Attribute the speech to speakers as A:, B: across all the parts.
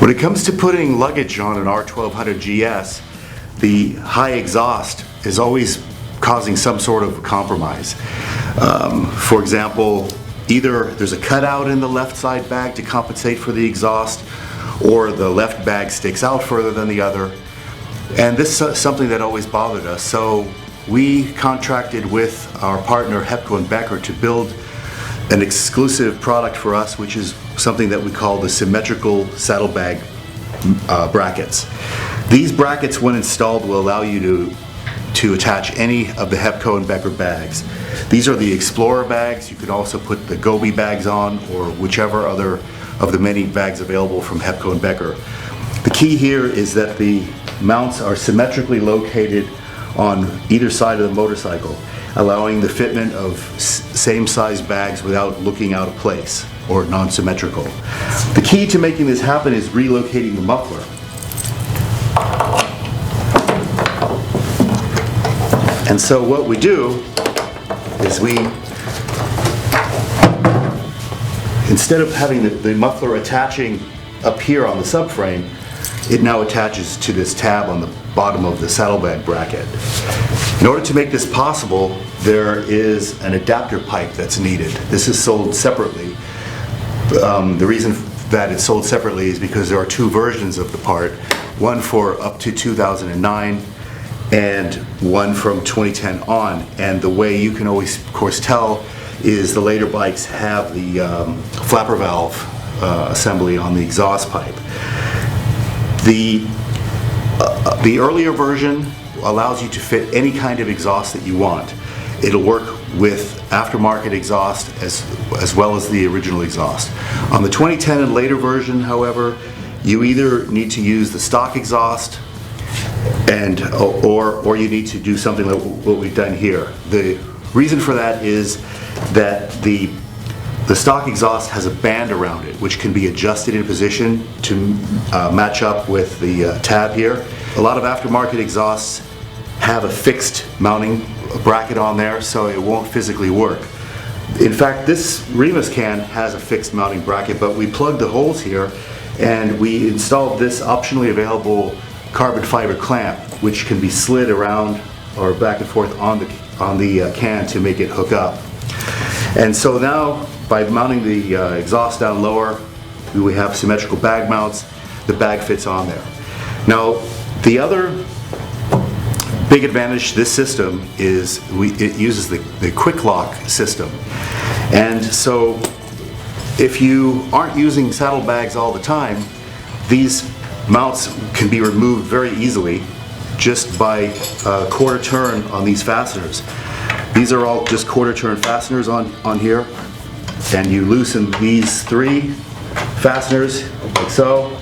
A: When it comes to putting luggage on an R1200GS, the high exhaust is always causing some sort of compromise. For example, either there's a cutout in the left side bag to compensate for the exhaust, or the left bag sticks out further than the other. And this is something that always bothered us. So we contracted with our partner Hepco & Becker to build an exclusive product for us, which is something that we call the Symmetrical saddlebag brackets. These brackets, when installed, will allow you to attach any of the Hepco & Becker bags. These are the Explorer bags. You could also put the Gobi bags on, or whichever other of the many bags available from Hepco & Becker. The key here is that the mounts are symmetrically located on either side of the motorcycle, allowing the fitment of same size bags without looking out of place or non-symmetrical. The key to making this happen is relocating the muffler. And so what we do is instead of having the muffler attaching up here on the subframe, it now attaches to this tab on the bottom of the saddlebag bracket. In order to make this possible, there is an adapter pipe that's needed. This is sold separately. The reason that it's sold separately is because there are two versions of the part, one for up to 2009 and one from 2010 on. And the way you can always, of course, tell is the later bikes have the flapper valve assembly on the exhaust pipe. The earlier version allows you to fit any kind of exhaust that you want. It'll work with aftermarket exhaust as well as the original exhaust. On the 2010 and later version, however, you either need to use the stock exhaust or you need to do something like what we've done here. The reason for that is that the stock exhaust has a band around it which can be adjusted in position to match up with the tab here. A lot of aftermarket exhausts have a fixed mounting bracket on there, so it won't physically work. In fact, this Remus can has a fixed mounting bracket, but we plugged the holes here and we installed this optionally available carbon fiber clamp, which can be slid around or back and forth on the can to make it hook up. And so now, by mounting the exhaust down lower, we have symmetrical bag mounts. The bag fits on there. Now, the other big advantage to this system is it uses the quick lock system. And so if you aren't using saddlebags all the time, these mounts can be removed very easily just by a quarter turn on these fasteners. These are all just quarter turn fasteners on here, and you loosen these three fasteners like so.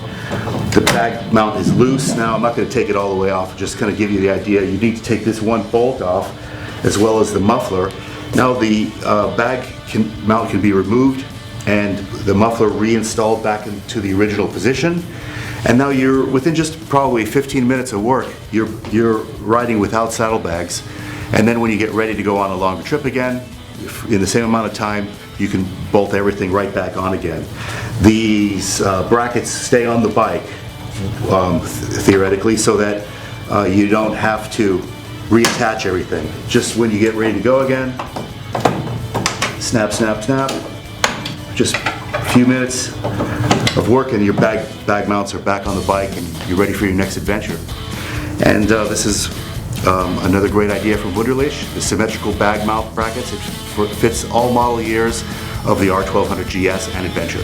A: The bag mount is loose. Now I'm not going to take it all the way off, just kind of give you the idea. You need to take this one bolt off as well as the muffler. Now the mount can be removed and the muffler reinstalled back into the original position. And now you're within just probably 15 minutes of work, you're riding without saddlebags. And then when you get ready to go on a longer trip again, in the same amount of time, you can bolt everything right back on again. These brackets stay on the bike, theoretically, so that you don't have to reattach everything. Just when you get ready to go again, snap, snap, snap. Just a few minutes of work and your bag mounts are back on the bike and you're ready for your next adventure. And this is another great idea from Wunderlich, the symmetrical bag mount brackets. It fits all model years of the R1200GS and Adventure.